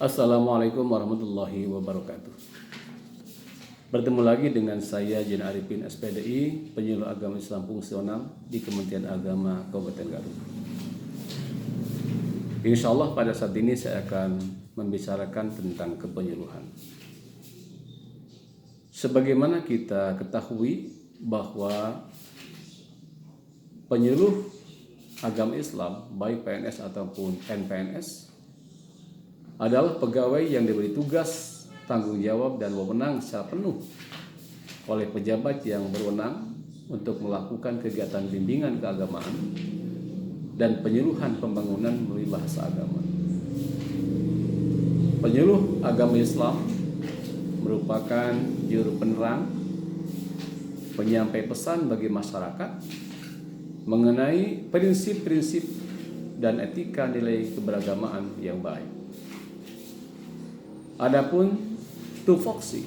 Assalamualaikum warahmatullahi wabarakatuh. Bertemu lagi dengan saya Jen Arifin SPDI, penyuluh agama Islam fungsional di Kementerian Agama Kabupaten Garut. Insya Allah pada saat ini saya akan membicarakan tentang kepenyuluhan. Sebagaimana kita ketahui bahwa penyuluh agama Islam, baik PNS ataupun NPNS, adalah pegawai yang diberi tugas, tanggung jawab, dan wewenang secara penuh oleh pejabat yang berwenang untuk melakukan kegiatan bimbingan keagamaan dan penyuluhan pembangunan melalui bahasa agama. Penyuluh agama Islam merupakan juru penerang, penyampai pesan bagi masyarakat mengenai prinsip-prinsip dan etika nilai keberagamaan yang baik. Adapun tupoksi,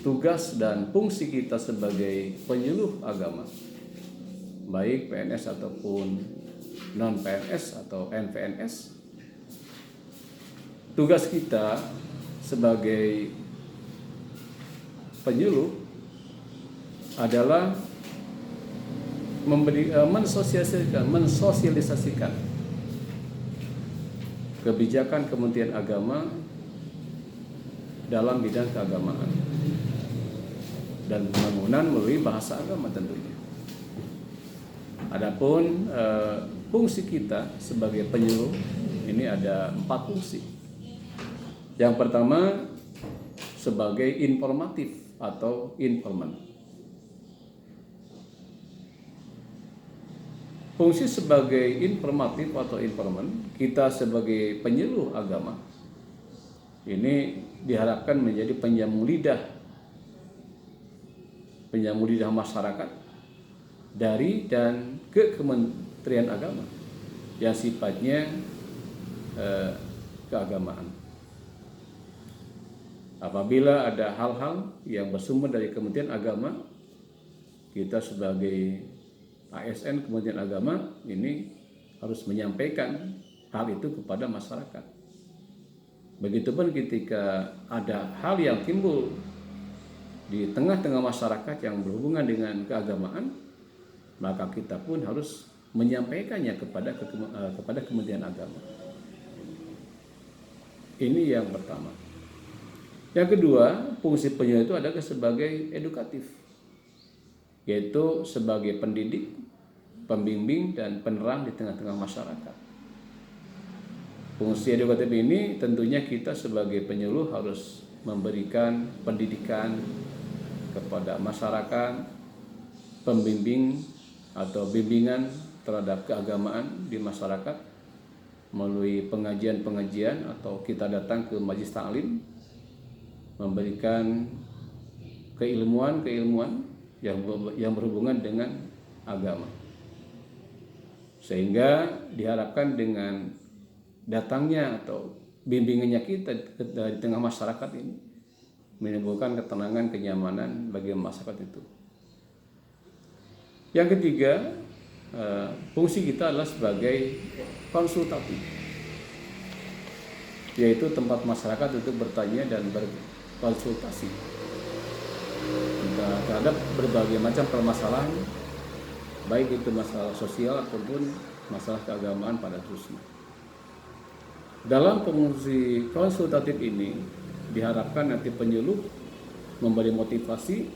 tugas dan fungsi kita sebagai penyuluh agama, baik PNS ataupun non-PNS atau NPNS, tugas kita sebagai penyuluh adalah mensosialisasikan kebijakan Kementerian Agama dalam bidang keagamaan dan pembangunan melalui bahasa agama tentunya. Adapun fungsi kita sebagai penyuluh ini ada 4 fungsi. Yang pertama sebagai informatif atau informan. Fungsi sebagai informatif atau informan kita sebagai penyuluh agama ini diharapkan menjadi penjamu lidah masyarakat dari dan ke Kementerian Agama yang sifatnya keagamaan. Apabila ada hal-hal yang bersumber dari Kementerian Agama, kita sebagai ASN Kementerian Agama ini harus menyampaikan hal itu kepada masyarakat. Begitupun ketika ada hal yang timbul di tengah-tengah masyarakat yang berhubungan dengan keagamaan, maka kita pun harus menyampaikannya kepada Kementerian Agama. Ini yang pertama. Yang kedua, fungsi penyuluh itu adalah sebagai edukatif, yaitu sebagai pendidik, pembimbing, dan penerang di tengah-tengah masyarakat. Fungsi edukatif ini tentunya kita sebagai penyuluh harus memberikan pendidikan kepada masyarakat, pembimbing atau bimbingan terhadap keagamaan di masyarakat melalui pengajian-pengajian atau kita datang ke majelis taklim, memberikan keilmuan yang berhubungan dengan agama. Sehingga diharapkan dengan datangnya atau bimbingannya kita di tengah masyarakat ini menimbulkan ketenangan, kenyamanan bagi masyarakat itu. Yang ketiga, fungsi kita adalah sebagai konsultatif, yaitu tempat masyarakat untuk bertanya dan berkonsultasi terhadap berbagai macam permasalahan, baik itu masalah sosial ataupun masalah keagamaan pada khususnya. Dalam fungsi konsultatif ini diharapkan nanti penyuluh memberi motivasi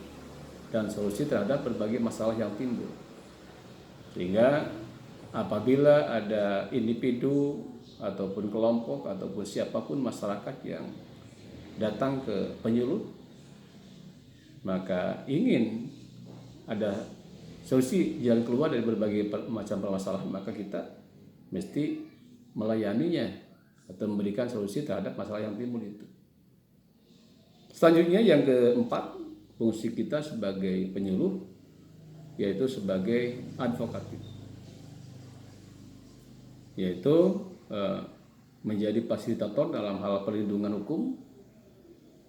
dan solusi terhadap berbagai masalah yang timbul. Sehingga apabila ada individu ataupun kelompok ataupun siapapun masyarakat yang datang ke penyuluh, maka ingin ada solusi jalan keluar dari berbagai macam permasalahan, maka kita mesti melayaninya atau memberikan solusi terhadap masalah yang timbul itu. Selanjutnya yang keempat, fungsi kita sebagai penyuluh yaitu sebagai advokatif, yaitu menjadi fasilitator dalam hal perlindungan hukum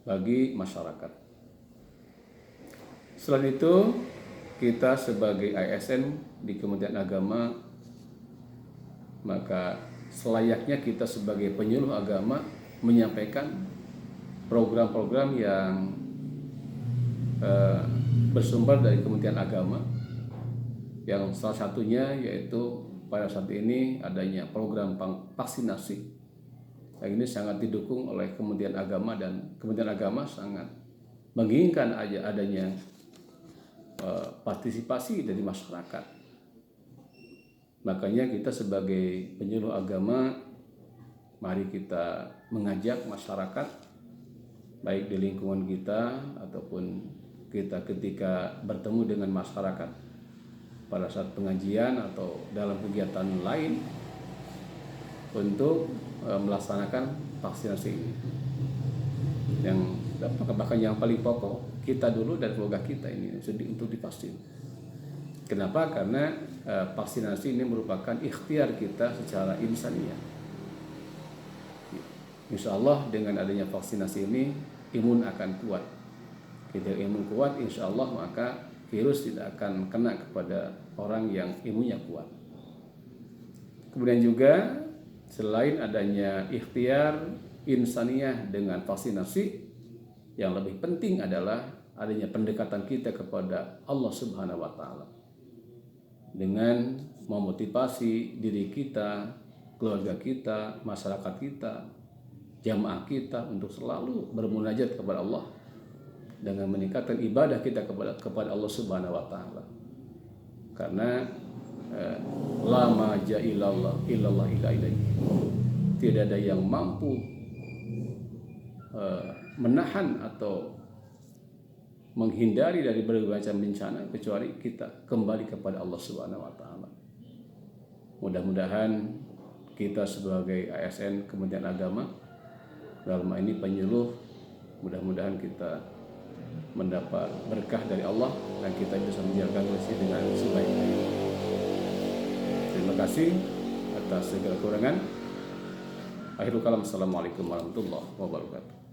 bagi masyarakat. Selain itu, kita sebagai ASN di Kementerian Agama maka selayaknya kita sebagai penyuluh agama menyampaikan program-program yang bersumber dari Kementerian Agama, yang salah satunya yaitu pada saat ini adanya program vaksinasi. Yang ini sangat didukung oleh Kementerian Agama, dan Kementerian Agama sangat menginginkan adanya partisipasi dari masyarakat. Makanya kita sebagai penyuluh agama, mari kita mengajak masyarakat, baik di lingkungan kita ataupun kita ketika bertemu dengan masyarakat pada saat pengajian atau dalam kegiatan lain, untuk melaksanakan vaksinasi ini. Yang bahkan yang paling pokok, kita dulu dan keluarga kita ini untuk divaksin. Kenapa? Karena vaksinasi ini merupakan ikhtiar kita secara insaniah. Insya Allah dengan adanya vaksinasi ini, imun akan kuat. Kita imun kuat, insya Allah maka virus tidak akan kena kepada orang yang imunnya kuat. Kemudian juga selain adanya ikhtiar insaniah dengan vaksinasi, yang lebih penting adalah adanya pendekatan kita kepada Allah Subhanahu wa Ta'ala dengan memotivasi diri kita, keluarga kita, masyarakat kita, jamaah kita untuk selalu bermunajat kepada Allah dengan meningkatkan ibadah kita kepada Allah Subhanahu wa Ta'ala. Karena lama ja'illallah illallah ila ilaihi, tidak ada yang mampu menahan atau menghindari dari berbagai macam bencana kecuali kita kembali kepada Allah Subhanahu wa Ta'ala. Mudah-mudahan kita sebagai ASN Kementerian Agama, dalam ini penyuluh, mudah-mudahan kita mendapat berkah dari Allah dan kita bisa menjalankan misi dengan sebaik-baiknya. Terima kasih atas segala kekurangan. Akhirul kalam, assalamualaikum warahmatullahi wabarakatuh.